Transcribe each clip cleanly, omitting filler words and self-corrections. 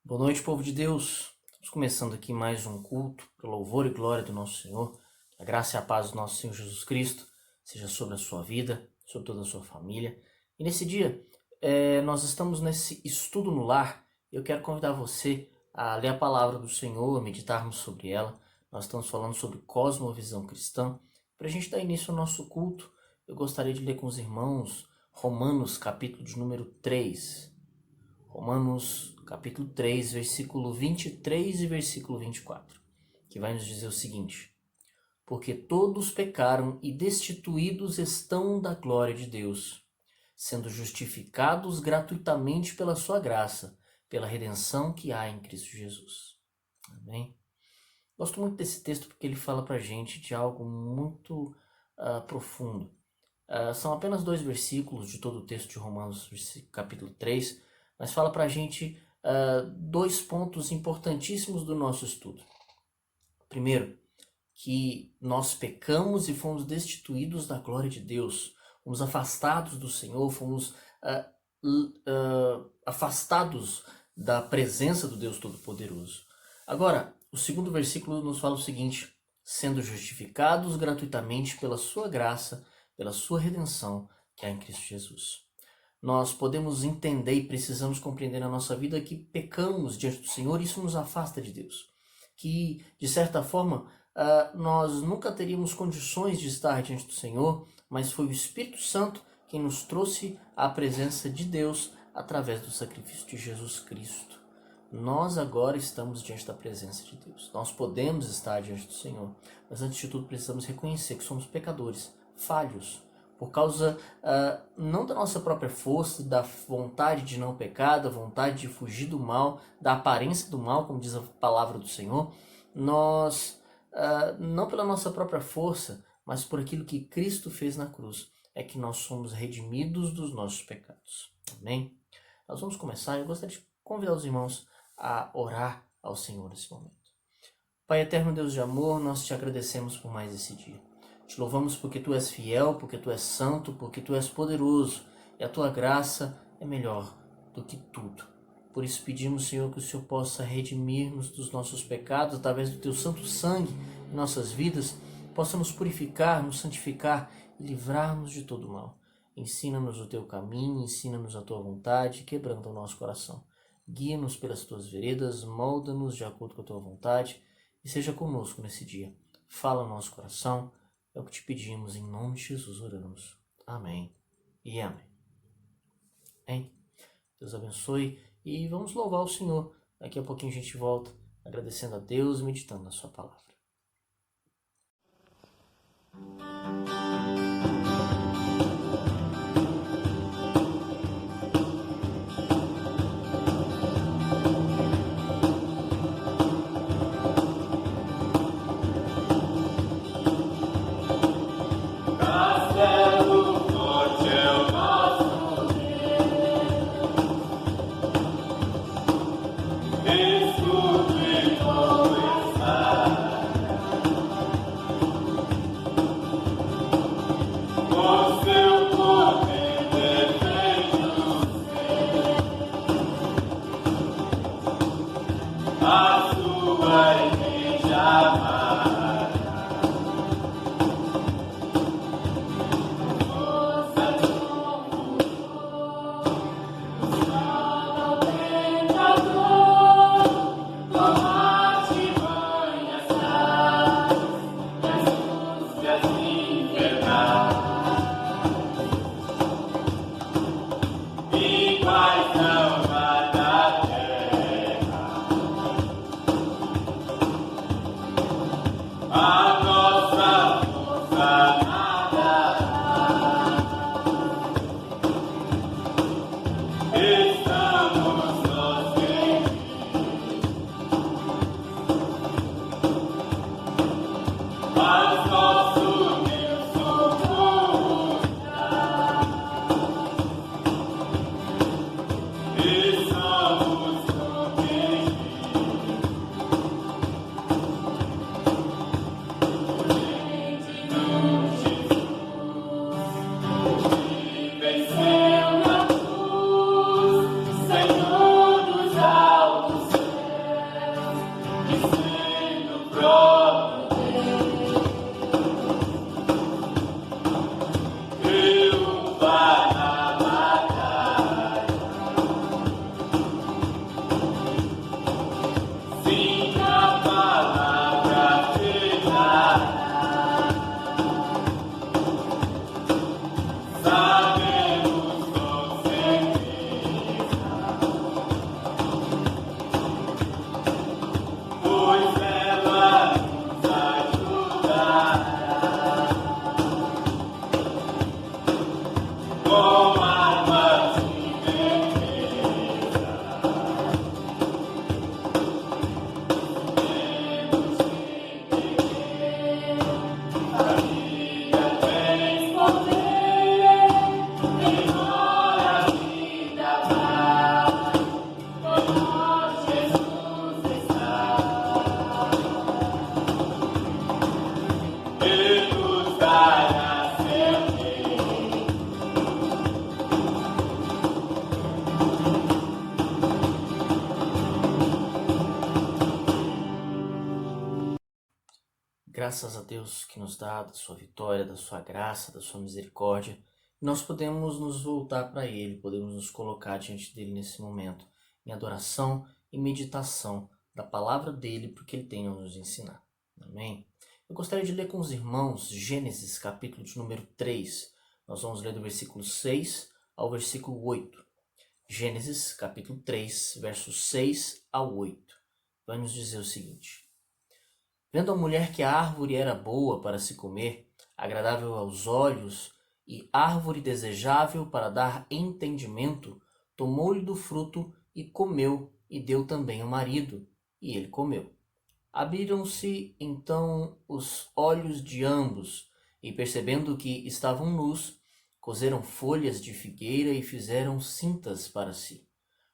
Boa noite, povo de Deus. Estamos começando aqui mais um culto para louvor e glória do nosso Senhor. Que a graça e a paz do nosso Senhor Jesus Cristo seja sobre a sua vida, sobre toda a sua família. E nesse dia, nós estamos nesse estudo no lar. Eu quero convidar você a ler a palavra do Senhor, a meditarmos sobre ela. Nós estamos falando sobre cosmovisão cristã. Para a gente dar início ao nosso culto, eu gostaria de ler com os irmãos Romanos, capítulo de número 3. Romanos capítulo 3, versículo 23 e versículo 24, que vai nos dizer o seguinte: porque todos pecaram e destituídos estão da glória de Deus, sendo justificados gratuitamente pela sua graça, pela redenção que há em Cristo Jesus. Amém? Gosto muito desse texto porque ele fala pra gente de algo muito profundo. São apenas 2 versículos de todo o texto de Romanos, capítulo 3, mas fala pra gente 2 pontos importantíssimos do nosso estudo. Primeiro, que nós pecamos e fomos destituídos da glória de Deus, fomos afastados do Senhor, fomos afastados da presença do Deus Todo-Poderoso. Agora, o segundo versículo nos fala o seguinte: sendo justificados gratuitamente pela sua graça, pela sua redenção que há em Cristo Jesus. Nós podemos entender e precisamos compreender na nossa vida que pecamos diante do Senhor e isso nos afasta de Deus. Que, de certa forma, nós nunca teríamos condições de estar diante do Senhor, mas foi o Espírito Santo quem nos trouxe à presença de Deus através do sacrifício de Jesus Cristo. Nós agora estamos diante da presença de Deus. Nós podemos estar diante do Senhor, mas antes de tudo precisamos reconhecer que somos pecadores, falhos, por causa não da nossa própria força, da vontade de não pecar, da vontade de fugir do mal, da aparência do mal, como diz a palavra do Senhor. Nós, não pela nossa própria força, mas por aquilo que Cristo fez na cruz, é que nós somos redimidos dos nossos pecados. Amém? Nós vamos começar. Eu gostaria de convidar os irmãos a orar ao Senhor nesse momento. Pai eterno, Deus de amor, nós te agradecemos por mais esse dia. Te louvamos porque Tu és fiel, porque Tu és santo, porque Tu és poderoso e a Tua graça é melhor do que tudo. Por isso pedimos, Senhor, que o Senhor possa redimir-nos dos nossos pecados através do Teu santo sangue em nossas vidas, possa nos purificar, nos santificar e livrar-nos de todo mal. Ensina-nos o Teu caminho, ensina-nos a Tua vontade, quebranta o nosso coração. Guia-nos pelas Tuas veredas, molda-nos de acordo com a Tua vontade e seja conosco nesse dia. Fala no nosso coração. É o que te pedimos, em nome de Jesus oramos. Amém e amém. Amém? Deus abençoe e vamos louvar o Senhor. Daqui a pouquinho a gente volta agradecendo a Deus e meditando na sua palavra. graças a Deus que nos dá da sua vitória, da sua graça, da sua misericórdia. Nós podemos nos voltar para Ele, podemos nos colocar diante dele nesse momento, em adoração e meditação da palavra dele, porque ele tem a nos ensinar. Amém? Eu gostaria de ler com os irmãos Gênesis, capítulo de número 3. Nós vamos ler do versículo 6 ao versículo 8. Gênesis, capítulo 3, versos 6 ao 8. Vai nos dizer o seguinte: Vendo a mulher que a árvore era boa para se comer, agradável aos olhos e árvore desejável para dar entendimento, tomou-lhe do fruto e comeu, e deu também ao marido, e ele comeu. Abriram-se então os olhos de ambos, e percebendo que estavam nus, coseram folhas de figueira e fizeram cintas para si.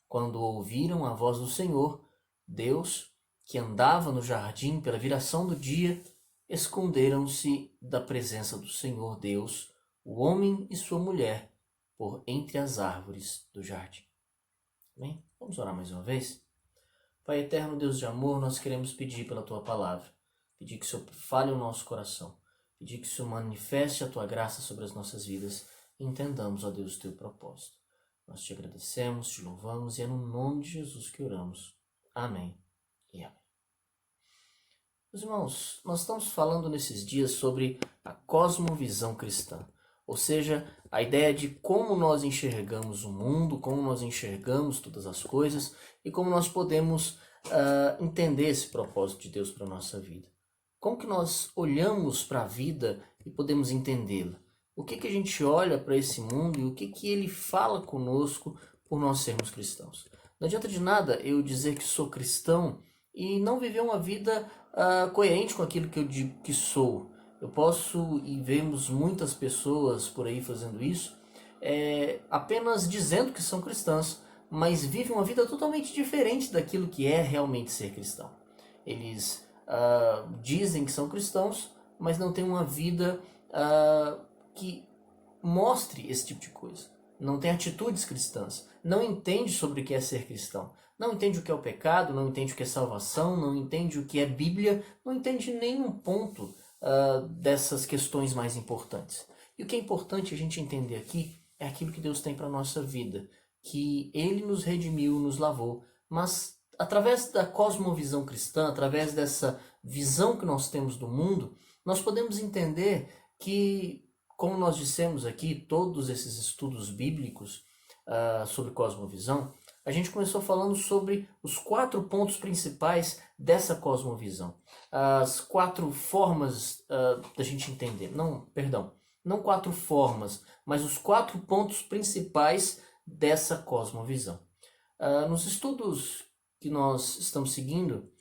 Quando ouviram a voz do Senhor, Deus, que andava no jardim pela viração do dia, esconderam-se da presença do Senhor Deus, o homem e sua mulher, por entre as árvores do jardim. Amém? Vamos orar mais uma vez? Pai eterno, Deus de amor, nós queremos pedir pela Tua palavra, pedir que o Senhor fale o nosso coração, pedir que o Senhor manifeste a Tua graça sobre as nossas vidas e entendamos, ó Deus, o Teu propósito. Nós te agradecemos, te louvamos e é no nome de Jesus que oramos. Amém e amém. Meus irmãos, nós estamos falando nesses dias sobre a cosmovisão cristã, ou seja, a ideia de como nós enxergamos o mundo, como nós enxergamos todas as coisas e como nós podemos entender esse propósito de Deus para a nossa vida. Como que nós olhamos para a vida e podemos entendê-la? O que a gente olha para esse mundo e o que ele fala conosco por nós sermos cristãos? Não adianta de nada eu dizer que sou cristão e não viver uma vida coerente com aquilo que eu digo que sou. Eu posso, e vemos muitas pessoas por aí fazendo isso, apenas dizendo que são cristãs, mas vivem uma vida totalmente diferente daquilo que é realmente ser cristão. Eles dizem que são cristãos, mas não têm uma vida que mostre esse tipo de coisa. Não tem atitudes cristãs, não entende sobre o que é ser cristão, não entende o que é o pecado, não entende o que é salvação, não entende o que é Bíblia, não entende nenhum ponto dessas questões mais importantes. E o que é importante a gente entender aqui é aquilo que Deus tem para a nossa vida, que Ele nos redimiu, nos lavou, mas através da cosmovisão cristã, através dessa visão que nós temos do mundo, nós podemos entender que, como nós dissemos aqui, todos esses estudos bíblicos sobre cosmovisão, a gente começou falando sobre os 4 pontos principais dessa cosmovisão. As 4 formas da gente entender. Não 4 formas, mas os 4 pontos principais dessa cosmovisão. Nos estudos que nós estamos seguindo,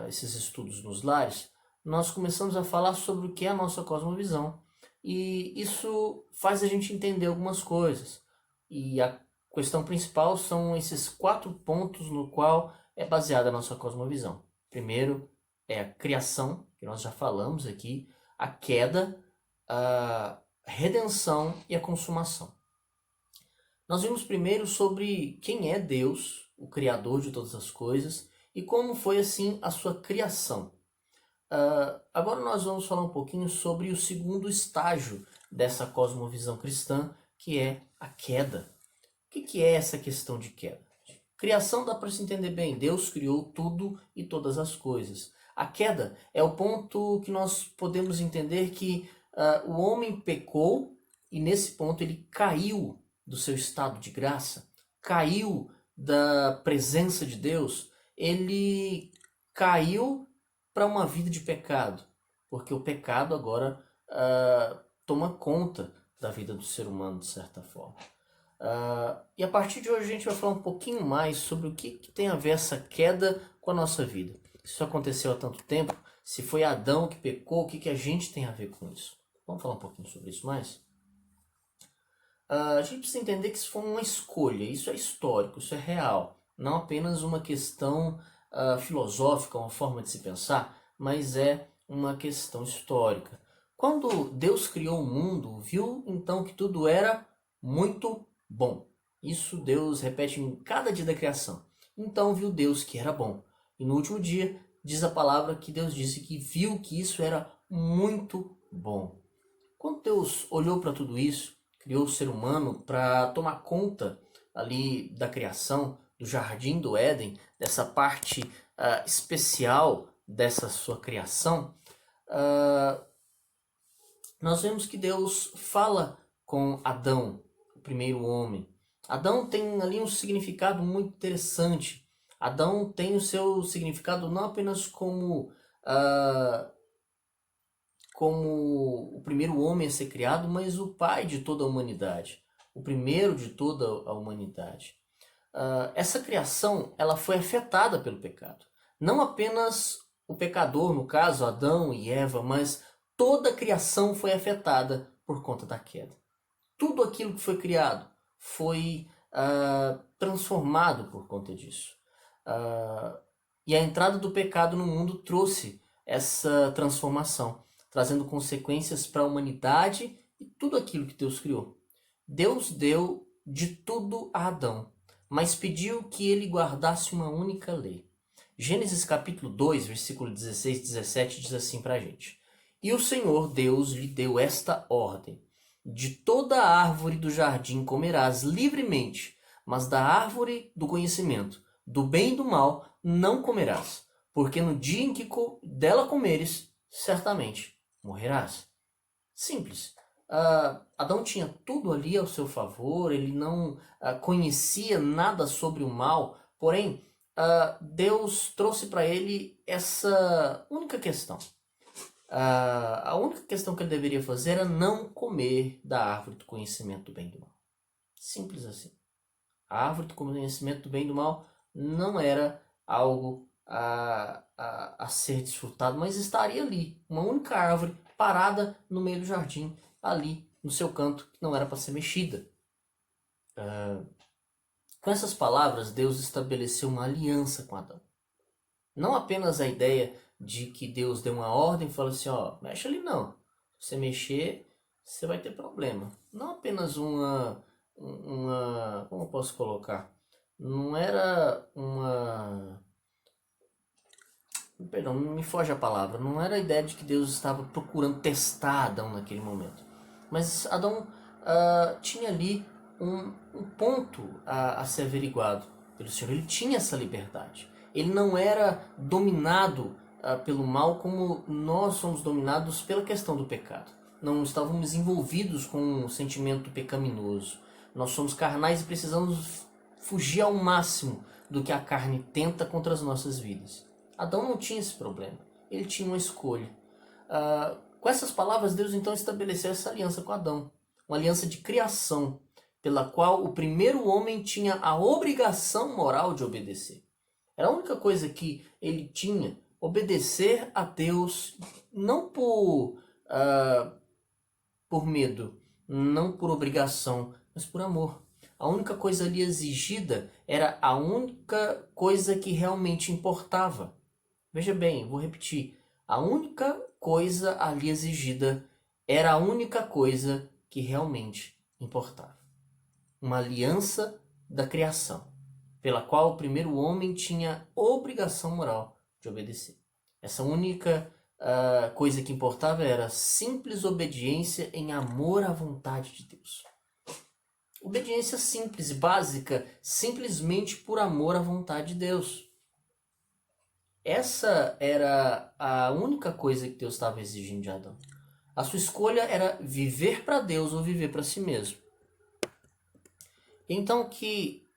esses estudos nos lares, nós começamos a falar sobre o que é a nossa cosmovisão. E isso faz a gente entender algumas coisas. E a questão principal são esses 4 pontos no qual é baseada a nossa cosmovisão. Primeiro é a criação, que nós já falamos aqui, a queda, a redenção e a consumação. Nós vimos primeiro sobre quem é Deus, o Criador de todas as coisas, e como foi assim a sua criação. Agora nós vamos falar um pouquinho sobre o segundo estágio dessa cosmovisão cristã, que é a queda. O que é essa questão de queda? Criação dá para se entender bem, Deus criou tudo e todas as coisas. A queda é o ponto que nós podemos entender que o homem pecou e nesse ponto ele caiu do seu estado de graça, caiu da presença de Deus, ele caiu para uma vida de pecado, porque o pecado agora toma conta da vida do ser humano de certa forma. E a partir de hoje a gente vai falar um pouquinho mais sobre o que tem a ver essa queda com a nossa vida. Isso aconteceu há tanto tempo, se foi Adão que pecou, o que a gente tem a ver com isso? Vamos falar um pouquinho sobre isso mais? A gente precisa entender que isso foi uma escolha, isso é histórico, isso é real. Não apenas uma questão filosófica, uma forma de se pensar, mas é uma questão histórica. Quando Deus criou o mundo, viu então que tudo era muito bom. Isso Deus repete em cada dia da criação. Então viu Deus que era bom. E no último dia diz a palavra que Deus disse que viu que isso era muito bom. Quando Deus olhou para tudo isso, criou o ser humano para tomar conta ali da criação, do jardim do Éden, dessa parte especial dessa sua criação, ah, nós vemos que Deus fala com Adão, o primeiro homem. Adão tem ali um significado muito interessante. Adão tem o seu significado não apenas como o primeiro homem a ser criado, mas o pai de toda a humanidade, o primeiro de toda a humanidade. Essa criação ela foi afetada pelo pecado. Não apenas o pecador, no caso Adão e Eva, mas toda a criação foi afetada por conta da queda. Tudo aquilo que foi criado foi transformado por conta disso. E a entrada do pecado no mundo trouxe essa transformação, trazendo consequências para a humanidade e tudo aquilo que Deus criou. Deus deu de tudo a Adão, mas pediu que ele guardasse uma única lei. Gênesis capítulo 2, versículo 16 e 17 diz assim para a gente: E o Senhor Deus lhe deu esta ordem: De toda a árvore do jardim comerás livremente, mas da árvore do conhecimento, do bem e do mal, não comerás, porque no dia em que dela comeres, certamente morrerás. Simples. Adão tinha tudo ali ao seu favor, ele não conhecia nada sobre o mal, porém, Deus trouxe para ele essa única questão. A única questão que ele deveria fazer era não comer da árvore do conhecimento do bem e do mal. Simples assim. A árvore do conhecimento do bem e do mal não era algo a ser desfrutado, mas estaria ali, uma única árvore parada no meio do jardim, ali no seu canto, que não era para ser mexida. Com essas palavras, Deus estabeleceu uma aliança com Adão. Não apenas a ideia de que Deus deu uma ordem e falou assim, ó, mexe ali não. Se você mexer, você vai ter problema. Não apenas como eu posso colocar? Não era perdão, me foge a palavra. Não era a ideia de que Deus estava procurando testar Adão naquele momento. Mas Adão tinha ali um ponto a ser averiguado pelo Senhor. Ele tinha essa liberdade. Ele não era dominado pelo mal como nós somos dominados pela questão do pecado. Não estávamos envolvidos com um sentimento pecaminoso. Nós somos carnais e precisamos fugir ao máximo do que a carne tenta contra as nossas vidas. Adão não tinha esse problema. Ele tinha uma escolha. Com essas palavras, Deus então estabeleceu essa aliança com Adão. Uma aliança de criação, pela qual o primeiro homem tinha a obrigação moral de obedecer. Era a única coisa que ele tinha, obedecer a Deus, não por medo, não por obrigação, mas por amor. A única coisa ali exigida era a única coisa que realmente importava. Veja bem, vou repetir. A única coisa ali exigida era a única coisa que realmente importava. Uma aliança da criação, pela qual o primeiro homem tinha obrigação moral de obedecer. Essa única coisa que importava era simples obediência em amor à vontade de Deus. Obediência simples e básica, simplesmente por amor à vontade de Deus. Essa era a única coisa que Deus estava exigindo de Adão. A sua escolha era viver para Deus ou viver para si mesmo. Então que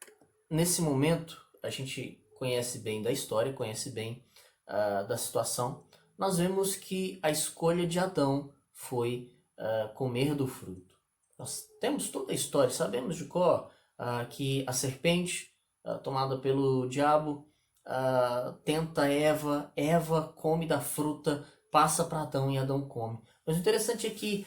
nesse momento a gente conhece bem da história, conhece bem da situação, nós vemos que a escolha de Adão foi comer do fruto. Nós temos toda a história, sabemos de cor que a serpente, tomada pelo diabo, tenta Eva, Eva come da fruta, passa para Adão e Adão come. Mas o interessante é que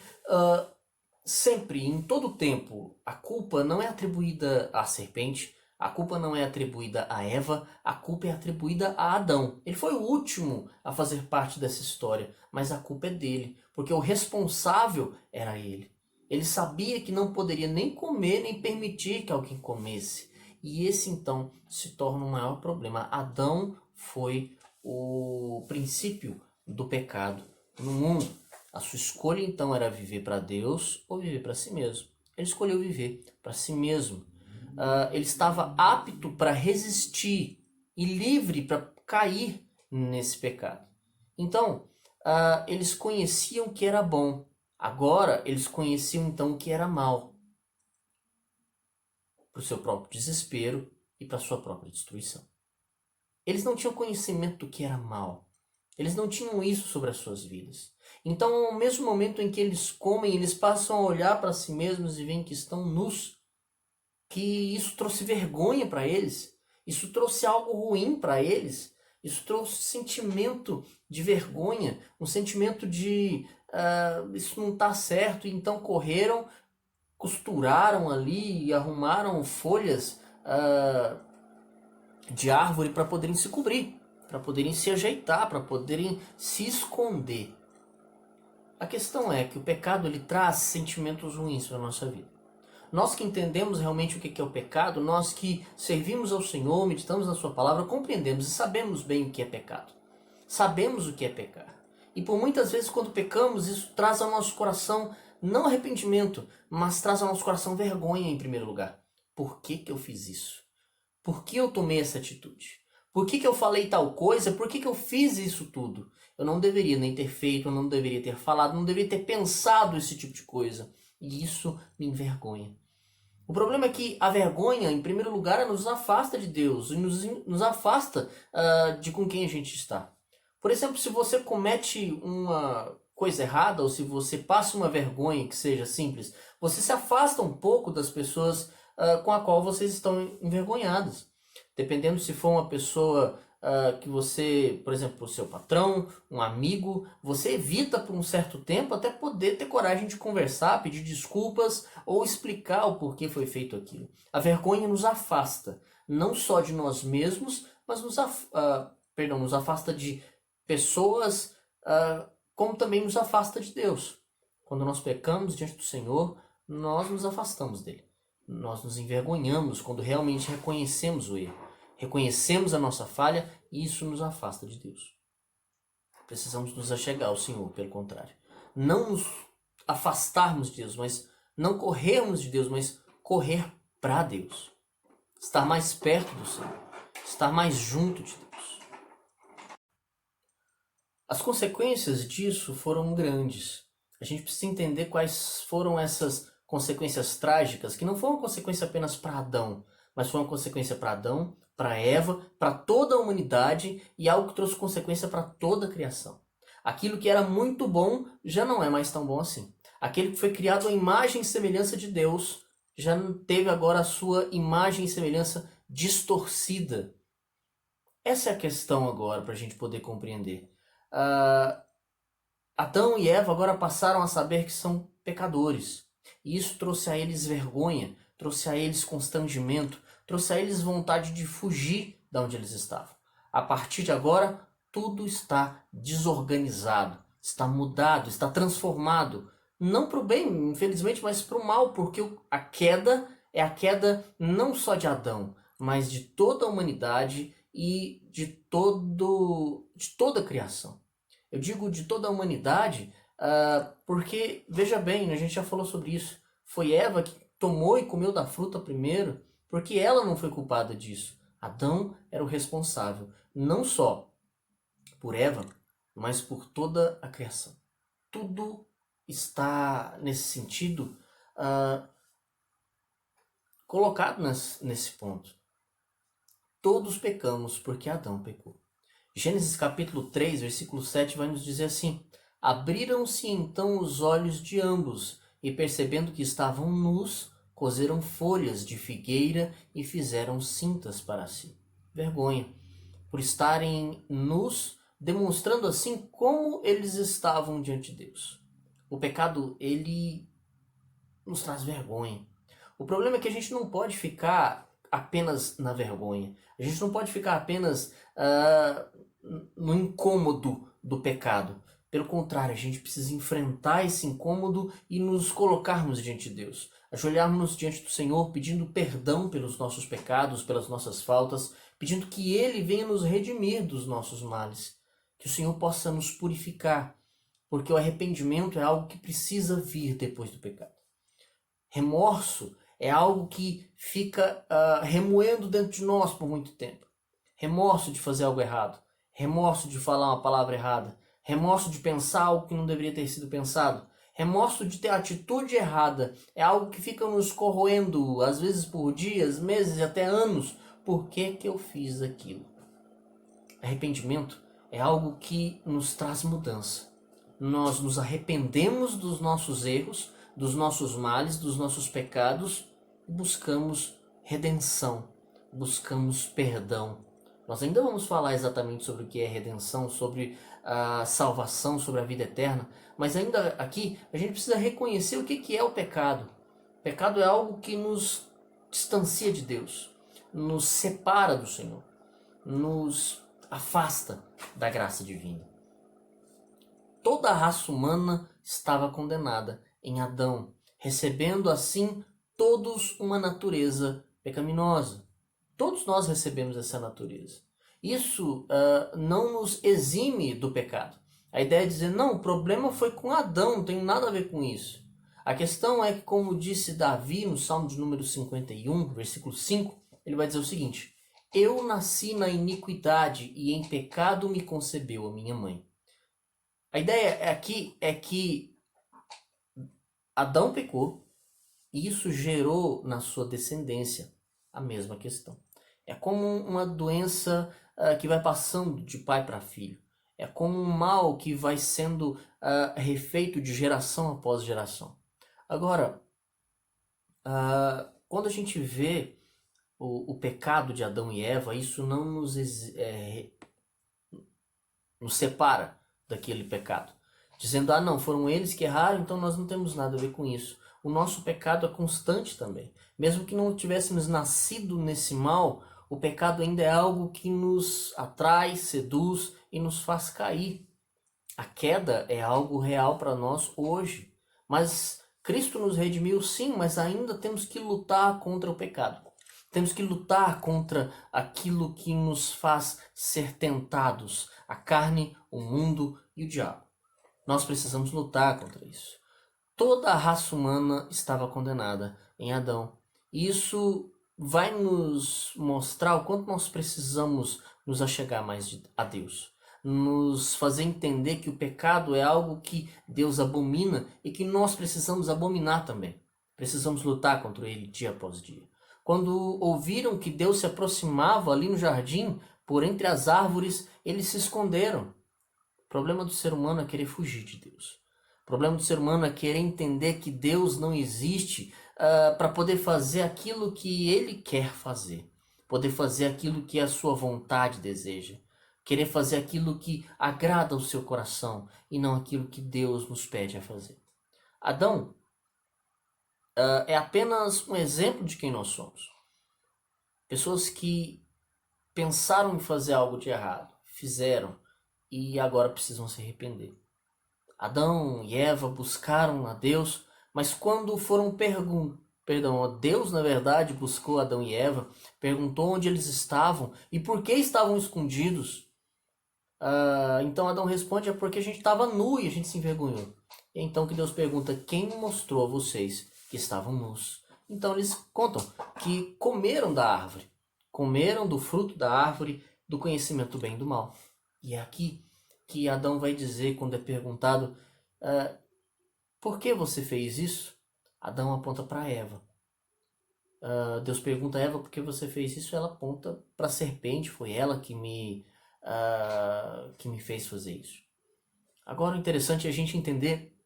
sempre, em todo tempo, a culpa não é atribuída à serpente, a culpa não é atribuída a Eva, a culpa é atribuída a Adão. Ele foi o último a fazer parte dessa história, mas a culpa é dele, porque o responsável era ele. Ele sabia que não poderia nem comer, nem permitir que alguém comesse. E esse então se torna o maior problema. Adão foi o princípio do pecado no mundo. A sua escolha então era viver para Deus ou viver para si mesmo. Ele escolheu viver para si mesmo. Ele estava apto para resistir e livre para cair nesse pecado. Então, eles conheciam o que era bom. Agora, eles conheciam então o que era mal, para o seu próprio desespero e para a sua própria destruição. Eles não tinham conhecimento do que era mal. Eles não tinham isso sobre as suas vidas. Então, ao mesmo momento em que eles comem, eles passam a olhar para si mesmos e veem que estão nus, que isso trouxe vergonha para eles, isso trouxe algo ruim para eles, isso trouxe sentimento de vergonha, um sentimento de isso não está certo, e então correram, costuraram ali e arrumaram folhas de árvore para poderem se cobrir, para poderem se ajeitar, para poderem se esconder. A questão é que o pecado ele traz sentimentos ruins para a nossa vida. Nós que entendemos realmente o que é o pecado, nós que servimos ao Senhor, meditamos na sua palavra, compreendemos e sabemos bem o que é pecado. Sabemos o que é pecar. E por muitas vezes quando pecamos, isso traz ao nosso coração não arrependimento, mas traz ao nosso coração vergonha em primeiro lugar. Por que eu fiz isso? Por que eu tomei essa atitude? Por que eu falei tal coisa? Por que eu fiz isso tudo? Eu não deveria nem ter feito, eu não deveria ter falado, não deveria ter pensado esse tipo de coisa. E isso me envergonha. O problema é que a vergonha, em primeiro lugar, nos afasta de Deus e nos afasta de com quem a gente está. Por exemplo, se você comete uma coisa errada ou se você passa uma vergonha que seja simples, você se afasta um pouco das pessoas com a qual vocês estão envergonhados. Dependendo se for uma pessoa que você, por exemplo, o seu patrão, um amigo, você evita por um certo tempo até poder ter coragem de conversar, pedir desculpas ou explicar o porquê foi feito aquilo. A vergonha nos afasta, não só de nós mesmos, mas nos afasta de pessoas, como também nos afasta de Deus. Quando nós pecamos diante do Senhor, nós nos afastamos dele. Nós nos envergonhamos quando realmente reconhecemos o erro. Reconhecemos a nossa falha e isso nos afasta de Deus. Precisamos nos achegar ao Senhor, pelo contrário. Não nos afastarmos de Deus, mas não corrermos de Deus, mas correr para Deus. Estar mais perto do Senhor. Estar mais junto de Deus. As consequências disso foram grandes. A gente precisa entender quais foram essas consequências trágicas, que não foram consequência apenas para Adão, mas foi uma consequência para Adão, para Eva, para toda a humanidade e algo que trouxe consequência para toda a criação. Aquilo que era muito bom já não é mais tão bom assim. Aquele que foi criado à imagem e semelhança de Deus já teve agora a sua imagem e semelhança distorcida. Essa é a questão agora para a gente poder compreender. Adão e Eva agora passaram a saber que são pecadores. E isso trouxe a eles vergonha, trouxe a eles constrangimento, trouxe a eles vontade de fugir de onde eles estavam. A partir de agora, tudo está desorganizado, está mudado, está transformado. Não para o bem, infelizmente, mas para o mal, porque a queda é a queda não só de Adão, mas de toda a humanidade e de toda a criação. Eu digo de toda a humanidade porque, veja bem, a gente já falou sobre isso. Foi Eva que tomou e comeu da fruta primeiro, porque ela não foi culpada disso. Adão era o responsável, não só por Eva, mas por toda a criação. Tudo está, nesse sentido, colocado nesse ponto. Todos pecamos porque Adão pecou. Gênesis capítulo 3, versículo 7 vai nos dizer assim: abriram-se então os olhos de ambos, e percebendo que estavam nus, coseram folhas de figueira e fizeram cintas para si. Vergonha, por estarem nus, demonstrando assim como eles estavam diante de Deus. O pecado, ele nos traz vergonha. O problema é que a gente não pode ficar apenas na vergonha. A gente não pode ficar apenas no incômodo do pecado. Pelo contrário, a gente precisa enfrentar esse incômodo e nos colocarmos diante de Deus. Ajoelharmos diante do Senhor, pedindo perdão pelos nossos pecados, pelas nossas faltas, pedindo que Ele venha nos redimir dos nossos males, que o Senhor possa nos purificar, porque o arrependimento é algo que precisa vir depois do pecado. Remorso é algo que fica remoendo dentro de nós por muito tempo. Remorso de fazer algo errado, remorso de falar uma palavra errada, remorso de pensar algo que não deveria ter sido pensado, remorso de ter atitude errada, é algo que fica nos corroendo, às vezes por dias, meses e até anos. Por que que eu fiz aquilo? Arrependimento é algo que nos traz mudança. Nós nos arrependemos dos nossos erros, dos nossos males, dos nossos pecados e buscamos redenção, buscamos perdão. Nós ainda vamos falar exatamente sobre o que é redenção, sobre a salvação, sobre a vida eterna, mas ainda aqui a gente precisa reconhecer o que é o pecado. O pecado é algo que nos distancia de Deus, nos separa do Senhor, nos afasta da graça divina. Toda a raça humana estava condenada em Adão, recebendo assim todos uma natureza pecaminosa. Todos nós recebemos essa natureza. Isso não nos exime do pecado. A ideia é dizer, não, o problema foi com Adão, não tem nada a ver com isso. A questão é que, como disse Davi no Salmo de número 51, versículo 5, ele vai dizer o seguinte: eu nasci na iniquidade e em pecado me concebeu a minha mãe. A ideia aqui é que Adão pecou e isso gerou na sua descendência a mesma questão. É como uma doença que vai passando de pai para filho. É como um mal que vai sendo refeito de geração após geração. Agora, quando a gente vê o pecado de Adão e Eva, isso não nos separa daquele pecado. Dizendo, não, foram eles que erraram, então nós não temos nada a ver com isso. O nosso pecado é constante também. Mesmo que não tivéssemos nascido nesse mal, o pecado ainda é algo que nos atrai, seduz e nos faz cair. A queda é algo real para nós hoje. Mas Cristo nos redimiu, sim, mas ainda temos que lutar contra o pecado. Temos que lutar contra aquilo que nos faz ser tentados, a carne, o mundo e o diabo. Nós precisamos lutar contra isso. Toda a raça humana estava condenada em Adão. E isso vai nos mostrar o quanto nós precisamos nos achegar mais a Deus. Nos fazer entender que o pecado é algo que Deus abomina e que nós precisamos abominar também. Precisamos lutar contra ele dia após dia. Quando ouviram que Deus se aproximava ali no jardim, por entre as árvores, eles se esconderam. O problema do ser humano é querer fugir de Deus. O problema do ser humano é querer entender que Deus não existe para poder fazer aquilo que Ele quer fazer. Poder fazer aquilo que a sua vontade deseja. Querer fazer aquilo que agrada o seu coração e não aquilo que Deus nos pede a fazer. Adão é apenas um exemplo de quem nós somos. Pessoas que pensaram em fazer algo de errado, fizeram e agora precisam se arrepender. Adão e Eva buscaram a Deus, mas quando foram Deus na verdade buscou Adão e Eva, perguntou onde eles estavam e por que estavam escondidos. Então Adão responde, é porque a gente estava nu e a gente se envergonhou. E então que Deus pergunta, quem mostrou a vocês que estavam nus? Então eles contam que comeram da árvore, comeram do fruto da árvore do conhecimento do bem e do mal. E é aqui que Adão vai dizer quando é perguntado, por que você fez isso? Adão aponta para Eva. Deus pergunta a Eva por que você fez isso, ela aponta para a serpente, foi ela que me fez fazer isso. Agora o interessante é a gente entender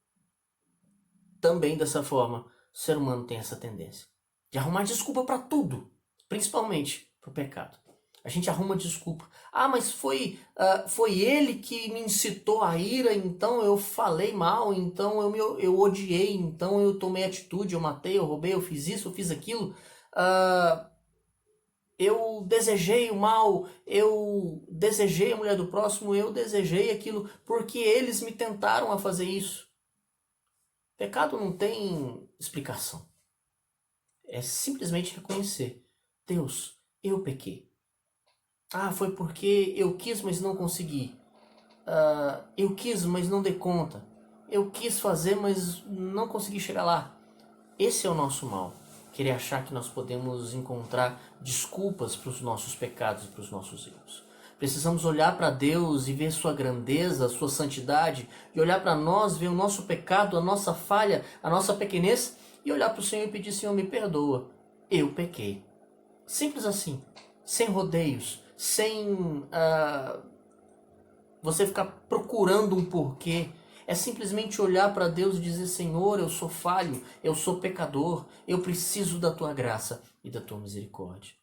também dessa forma, o ser humano tem essa tendência de arrumar desculpa para tudo, principalmente para o pecado. A gente arruma desculpa. Mas foi ele que me incitou a ira, então eu falei mal, então eu odiei, então eu tomei atitude, eu matei, eu roubei, eu fiz isso, eu fiz aquilo. Eu desejei o mal, eu desejei a mulher do próximo, eu desejei aquilo, porque eles me tentaram a fazer isso. Pecado não tem explicação. É simplesmente reconhecer, Deus, eu pequei. Ah, foi porque eu quis, mas não consegui. Eu quis, mas não dei conta. Eu quis fazer, mas não consegui chegar lá. Esse é o nosso mal. Querer achar que nós podemos encontrar desculpas para os nossos pecados e para os nossos erros. Precisamos olhar para Deus e ver sua grandeza, sua santidade, e olhar para nós, ver o nosso pecado, a nossa falha, a nossa pequenez, e olhar para o Senhor e pedir: Senhor, me perdoa, eu pequei. Simples assim, sem rodeios, sem você ficar procurando um porquê. É simplesmente olhar para Deus e dizer: Senhor, eu sou falho, eu sou pecador, eu preciso da tua graça e da tua misericórdia.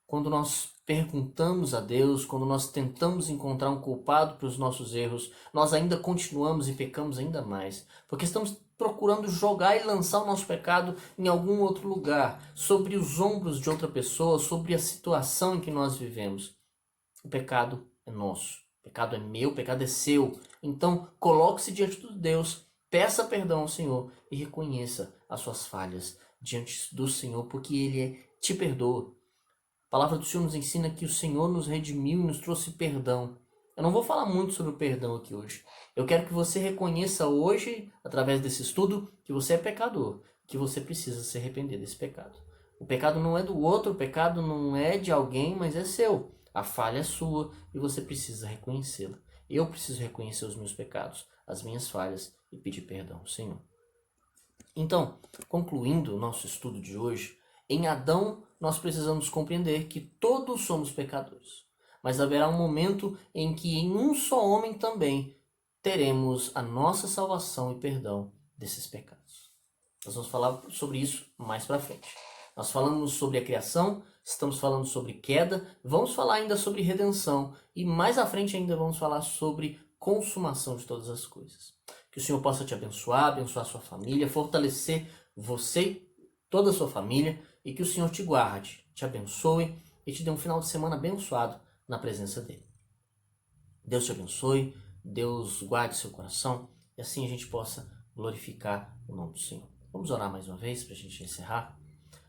Quando nós perguntamos a Deus, quando nós tentamos encontrar um culpado para os nossos erros, nós ainda continuamos e pecamos ainda mais, porque estamos procurando jogar e lançar o nosso pecado em algum outro lugar, sobre os ombros de outra pessoa, sobre a situação em que nós vivemos. O pecado é nosso. O pecado é meu, o pecado é seu. Então, coloque-se diante de Deus, peça perdão ao Senhor e reconheça as suas falhas diante do Senhor, porque Ele te perdoa. A palavra do Senhor nos ensina que o Senhor nos redimiu e nos trouxe perdão. Eu não vou falar muito sobre o perdão aqui hoje. Eu quero que você reconheça hoje, através desse estudo, que você é pecador, que você precisa se arrepender desse pecado. O pecado não é do outro, o pecado não é de alguém, mas é seu. A falha é sua e você precisa reconhecê-la. Eu preciso reconhecer os meus pecados, as minhas falhas e pedir perdão ao Senhor. Então, concluindo o nosso estudo de hoje, em Adão nós precisamos compreender que todos somos pecadores. Mas haverá um momento em que em um só homem também teremos a nossa salvação e perdão desses pecados. Nós vamos falar sobre isso mais para frente. Nós falamos sobre a criação, estamos falando sobre queda, vamos falar ainda sobre redenção e mais à frente ainda vamos falar sobre consumação de todas as coisas. Que o Senhor possa te abençoar, abençoar a sua família, fortalecer você e toda a sua família e que o Senhor te guarde, te abençoe e te dê um final de semana abençoado na presença dEle. Deus te abençoe, Deus guarde seu coração e assim a gente possa glorificar o nome do Senhor. Vamos orar mais uma vez para a gente encerrar?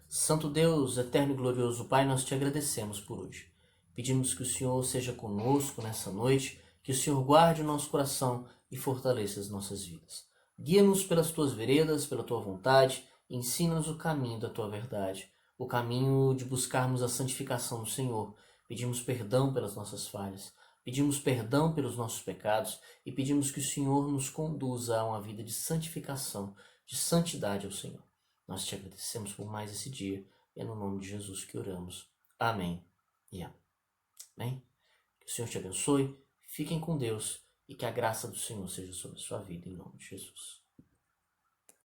Santo Deus, eterno e glorioso Pai, nós te agradecemos por hoje. Pedimos que o Senhor seja conosco nessa noite, que o Senhor guarde o nosso coração e fortaleça as nossas vidas. Guia-nos pelas tuas veredas, pela tua vontade, e ensina-nos o caminho da tua verdade, o caminho de buscarmos a santificação do Senhor. Pedimos perdão pelas nossas falhas, pedimos perdão pelos nossos pecados e pedimos que o Senhor nos conduza a uma vida de santificação, de santidade ao Senhor. Nós te agradecemos por mais esse dia. É no nome de Jesus que oramos. Amém e amém. Que o Senhor te abençoe. Fiquem com Deus e que a graça do Senhor seja sobre a sua vida, em nome de Jesus.